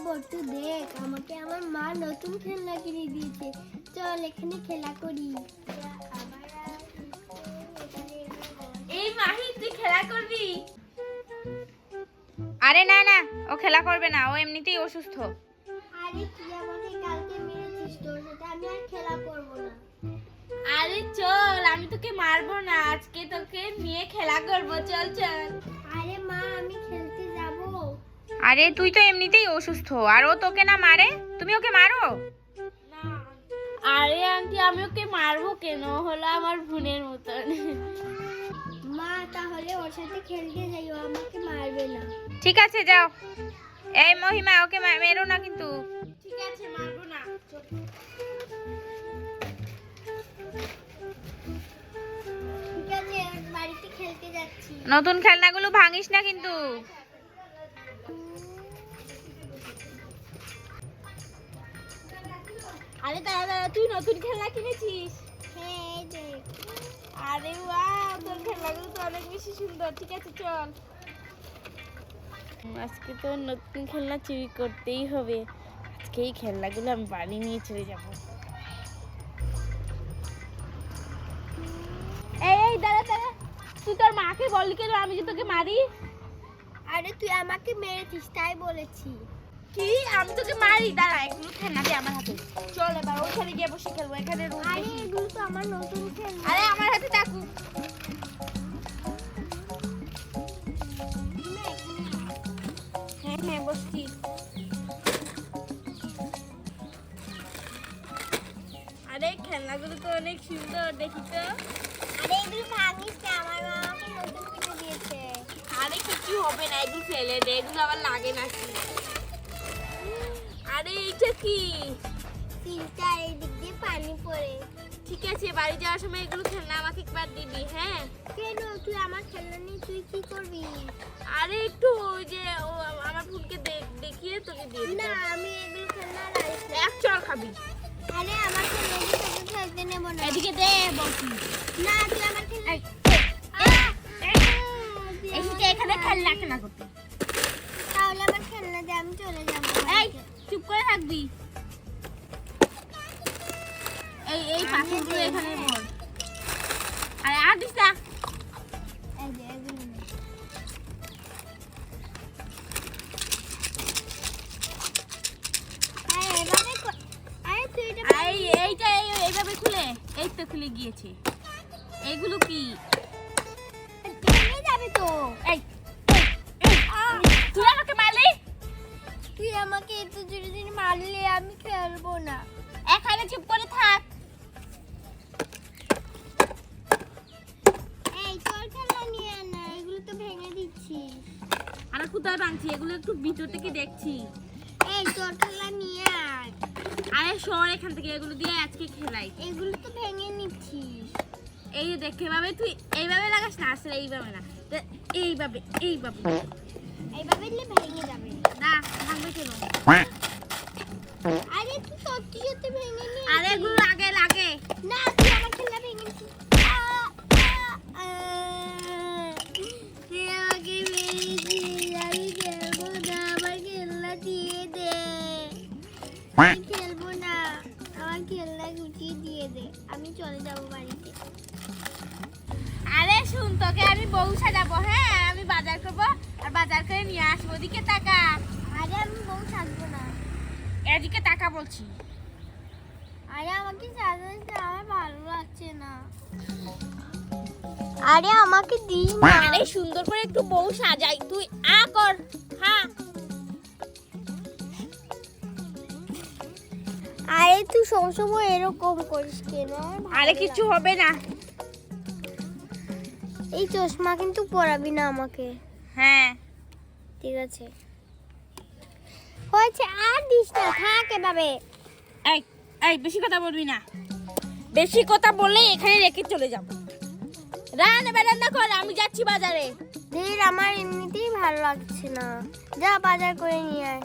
বট্টু দেখ, আমাকে আমার মা নতুন খেলনা কিনে দিয়েছে। চল এখানে খেলা করি। এই মাহি, তুই খেলা করবি? আরে না না, ও খেলা করবে না, ও এমনিতেই অসুস্থ। আরে তুই আমাকে কালকে মেরেছিস, তোর সাথে আমি আর খেলা করব না। আরে চল, আমি তোকে মারবো না, আজকে তোকে নিয়ে খেলা করব। চল চল। আরে মা, আমি খেলতে যাব। আরে তুই তো এমনিতেই অসুস্থ, আর ও তোকে না মারে, তুমি ওকে মারো। আরে আন্টি, আমি ওকে মারবো কেন? হলো আমার বোনের মতন। মা, তাহলে ওর সাথে খেলতে যাই, ও আমাকে মারবে না। ঠিক আছে যাও। এই মহিমা, ওকে মেরো না কিন্তু। ঠিক আছে, মারবো না। ঠিক আছে, বাড়িতে খেলতে যাচ্ছি। নতুন খেলনাগুলো ভাঙিস না কিন্তু। আরে দাঁড়া দাঁড়া, তুই নতুন খেলনা কিনেছিস? হ্যাঁ, এই দেখ। আরে বাহ, তোর খেলনাগুলো তো অনেক বেশি সুন্দর। ঠিক আছে চল। আজকে তো নতুন খেলনা চুরি করতেই হবে। আজকে এই খেলনাগুলো আমি বাড়ি নিয়ে চলে যাব। এই দাঁড়া দাঁড়া, তুই তোর মাকে বললি কেন আমি যে তোকে মারি? আরে তুই আমাকে মেরেছিস, তাই বলেছি। কি, আমি তোকে মারি? দাঁড়া, এগুলো খেলনা দে আমার হাতে। চল এবার ওখানে গিয়ে বসে খেলবো, এখানে রোদ আরে বেশি। এগুলো তো আমার নতুন খেলনা। আরে আমার হাতে থাকুক। হ্যাঁ হ্যাঁ, বসছি। আরে খেলনাগুলো তো অনেক সুন্দর, দেখি তো। আরে এগুলো ভাঙিস না, আমার মা আমাকে নতুন কিনে দিয়েছে। আরে কিছু হবে না, এগুলো ফেলে দে, এগুলো আবার লাগে নাকি। আরে এইটা কি? তিনটা এই দিক দিয়ে পানি পড়ে। ঠিক আছে, বাড়ি যাওয়ার সময় এগুলো খেলনা আমাকে একবার দিবি, হ্যাঁ? কেন, তুই আমার খেলনা নিয়ে তুই কি করবি? আরে একটু ওই যে আমার ফোনকে দেখিয়ে তোকে দিয়ে দিবো। না, আমি এগুলো খেলনা রাখিস না। এক চড় খাবি। আরে আমার খেলনা দিয়ে তোকে খেলতে নেবো না। এদিকে দে বলছি। না, তুই আমার খেলনা এসে এখানে খেলনা কেনা করতে। তাহলে আমার খেলনা দিয়ে আমি চলে যাবো। এই চুপ করে থাকবি। এই পাথরগুলো এখানে ভর। আরে আর দিস না। এই যে এগুলো নে। আরে এভাবে আরে তুই এটা এইটা এইভাবে খুলে, এই তো খুলে গিয়েছে। এইগুলো কি? ভেঙে যাবে তো। এই তুই আমাকে মারলি? তুই আমাকে এত জোরে জোরে মারলে আমি খেলবো না। এখানে চুপ করে থাক। এই তোর খেলনা নিয়ে আয় না, এগুলো তো ভেঙে দিচ্ছিস। আরে কোথায় ভাঙছি? এগুলো একটু ভিতর থেকে দেখছি। এই তোর খেলনা নিয়ে আয়। আরে সর এখান থেকে, এগুলো দিয়ে আজকে খেলাই। এগুলো তো ভেঙে নিচ্ছিস। এই যে দেখ, এভাবে তুই এইভাবে লাগাস না, আসলে এইভাবে না, তো এইভাবে এইভাবে। এইভাবে দিলে ভেঙে যাবে। না, ভাঙবে কেন? আরে তুই সত্যি সত্যি ভেঙে নিয়ে আরে এগুলো লাগে লাগে। না, তুই আমার খেলনা ভেঙে নিচ্ছিস। তুই আমাকে মেরেছিস, আমি খেলবো না, আমার খেলনা দিয়ে দে। আমি খেলবো না, আমার খেলনা গুটিয়ে দিয়ে দে, আমি চলে যাবো বাড়িতে। আরে শুন, তোকে আমি বউ সাজাবো, হ্যাঁ? আমি বাজার করবো আর বাজার করে নিয়ে আসবো। ওদিকে টাকা, আরে আমি বউ থাকবো না। এদিকে টাকা বলছি। আরে আমাকে সাজাতে আমার ভালো লাগছে না। আরে আমাকে দিস না। আরে সুন্দর করে একটু বউ সাজাই, তুই আ কর। হ্যাঁ, আরে তুই সবসময় এরকম করিস কেন? আমার ভালো আরে কিছু লাগে না। হবে না। এই চশমা কিন্তু পরাবি না আমাকে। হ্যাঁ ঠিক আছে, হয়েছে, আর দিস না, থাক এভাবে। এই এই বেশি কথা বলবি না, বেশি কথা বললে এখানে রেখে চলে যাব। রান্না কর, আমি যাচ্ছি বাজারে। ধীর, আমার এমনিতেই ভালো লাগছে না, যা বাজার করে নিয়ে আয়।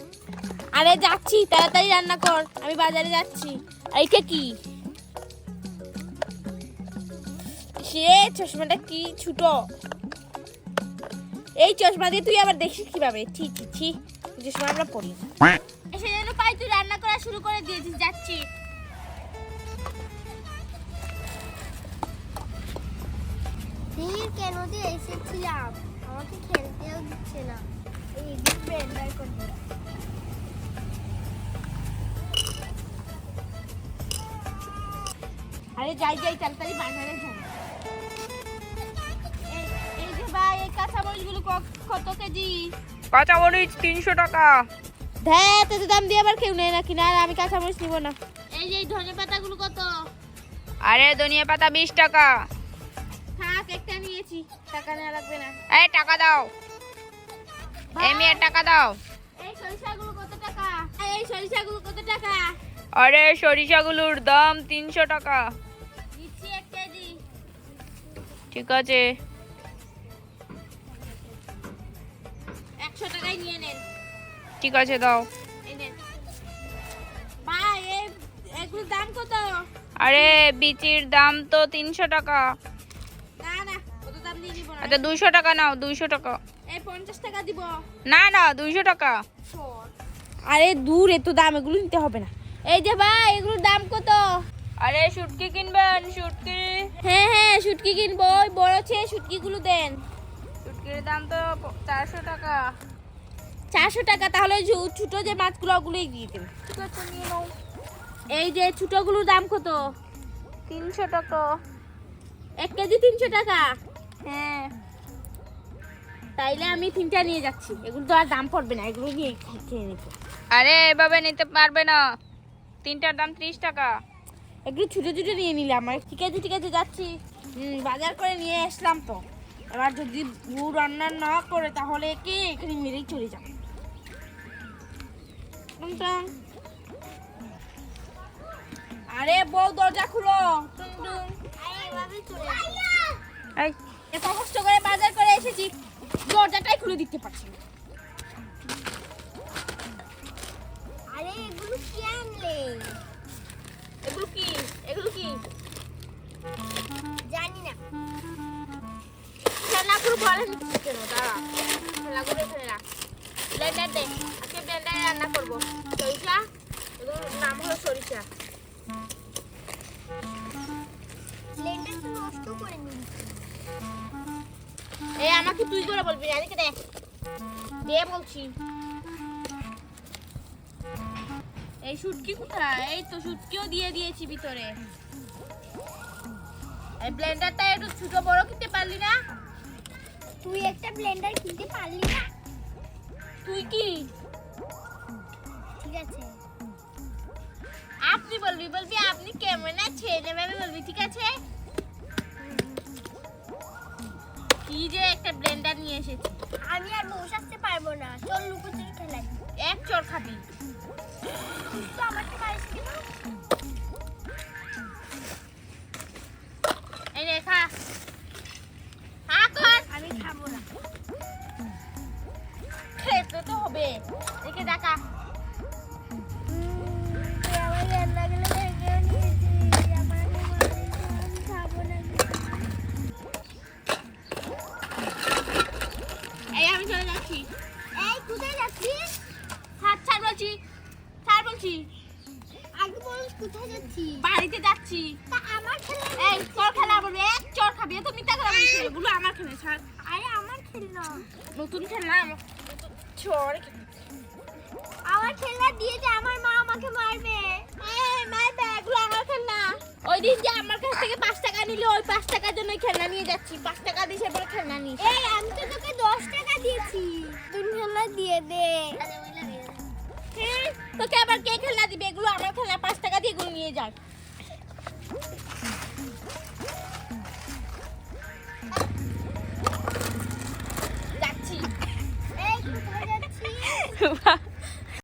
আরে যাচ্ছি, তাড়াতাড়ি রান্না কর, আমি বাজারে যাচ্ছি। এইটা কি? সে চশমাটা কি ছোট! এই চশমা দিয়ে তুই আবার দেখিস কিভাবে? ছি ছি ছি, যে সময় আমরা পড়ি এসে যেন পাই তুই রান্না করা শুরু করে দিয়েছিস। যাচ্ছি। কেন দিয়ে এসেছিলাম, আমাকে খেলতেও দিচ্ছে না। এই ব্লেন্ডার করতে আরে যাই তাড়াতাড়ি বাজারে যাই। এই যে ভাই এই কাঁচামরিচগুলো কত কেজি? কাঁচামরিচ 300 টাকা। ধ্যাত এত দাম দিয়ে আবার কেউ নেয় নাকি? না আমি কাঁচামরিচ নিব না। এই যে ধনে পাতাগুলো কত? আরে ধনিয়া পাতা 20 টাকা। থাক একটা নিয়েছি, টাকা নেওয়া লাগবে না। এই টাকা দাও। এই মেয়ে টাকা দাও। এই সরিষাগুলো কত টাকা? এই সরিষাগুলো কত টাকা? আরে সরিষাগুলোর দাম 300 টাকা। দিচ্ছি 1 কেজি। ঠিক আছে। 100 টাকায় নিয়ে নেন। ঠিক আছে দাও। এই নেন। ভাই এগুলোর দাম কত? আরে বিচির দাম তো 300 টাকা। না কত দাম দিয়ে দিব না। আচ্ছা 200 টাকা নাও, 200 টাকা। এই 50 টাকা দিব। না 200 টাকা। আরে দূর এত দাম এগুলো নিতে হবে না। এই যে ভাই এগুলোর দাম কত? আরে শুটকি কিনবেন? শুটকি? হ্যাঁ শুটকি কিনবো। ওই বড় ছেলে শুটকিগুলো দেন। শুটকির দাম তো 400 টাকা। 400 টাকা? তাহলে ছোট যে মাছগুলো ওগুলোই দিয়ে দেন। ঠিক আছে নিয়ে নাও। এই যে ছোটগুলোর দাম কত? 300 টাকা। 1 কেজি 300 টাকা? হ্যাঁ। তাইলে আমি 3টা নিয়ে যাচ্ছি। এগুলো তো আর দাম পড়বে না, এগুলো নিয়ে খেয়ে নিতে। আরে এভাবে নিতে পারবে না, 3টার দাম 30 টাকা। এগুলো ছোট নিয়ে নিলে আমার। ঠিক আছে যাচ্ছি। বাজার করে নিয়ে আসলাম তো। এবার যদি বউ রান্না না করে তাহলে একে এখানে মেরেই চলে যাবে। আরে বউ দরজা খুলো। এই এত কষ্ট করে বাজার করে এসেছি, দরজাটাই খুলে দিতে পারছি না। আরে এগুলো কি আনলে? এগুলো কি জানি না। খেলাগুলো বলেন কেন? দাঁড়া, খেলাগুলো এখানে রাখ। ব্লেন্ডার দে। আজকে ব্লেন্ডারে রান্না করবো। সরিষা, এগুলোর নাম হলো সরিষা। ব্লেন্ডার তো নষ্ট করে নিয়েছি। এই আমাকে তুই করে বলবি না, এদিকে দে বলছি। এই শুটকি কোথায়? এই তো শুটকিও দিয়ে দিয়েছি ভিতরে। এই ব্লেন্ডারটা একটু ছোট বড় কিনতে পারলি না? তুই একটা ব্লেন্ডার কিনতে পারলি না? তুই কি? ঠিক আছে। আপনি বলবি আপনি কেমন আছেন এভাবে বলবি, ঠিক আছে? কি যে একটা ব্লেন্ডার নিয়ে এসেছি। আমি আর বসে আসতে পারবো না। চল লুকোচুরি খেলাই। এক চড় খাবি। তো আমাকে মারিস কেন? এই রে খা কর। আমি খাবো না। খেতে তো হবে। একে ডাকা। তুই আমার রান্নাগুলো ভেঙেও নিয়েছিস। আমাকে মারিস, আমি খাবো না। এই আমি চলে যাচ্ছি। এই কোথায় যাচ্ছিস? ছাড় বলছি। আগে বলিস কোথায় যাচ্ছিস? বাড়িতে যাচ্ছি। তা আমার খেলনা এই তোর খেলা বলবে, এক চড় খাবি। এত মিথ্যা কথা বলছিস। এগুলো আমার খেলা। ছাড়। আরে আমার খেলনা। নতুন খেলনা চড়। আমার খেলনা দিয়ে যে আমার মা আমাকে মারবে। মারবে, এগুলো আমার খেলনা। ওই দিন যে আমার কাছ থেকে 5 টাকা নিলে ওই 5 টাকার জন্য খেলনা নিয়ে যাচ্ছি। 5 টাকা দিয়ে এবার খেলনা নিস। এই আমি তো তোকে 10 টাকা দিয়েছি। তুই খেলনা দিয়ে দে। তোকে আবার কে খেলনা দিবে? এগুলো আমার খেলনা। 5 টাকা দিয়ে এগুলো নিয়ে যাস।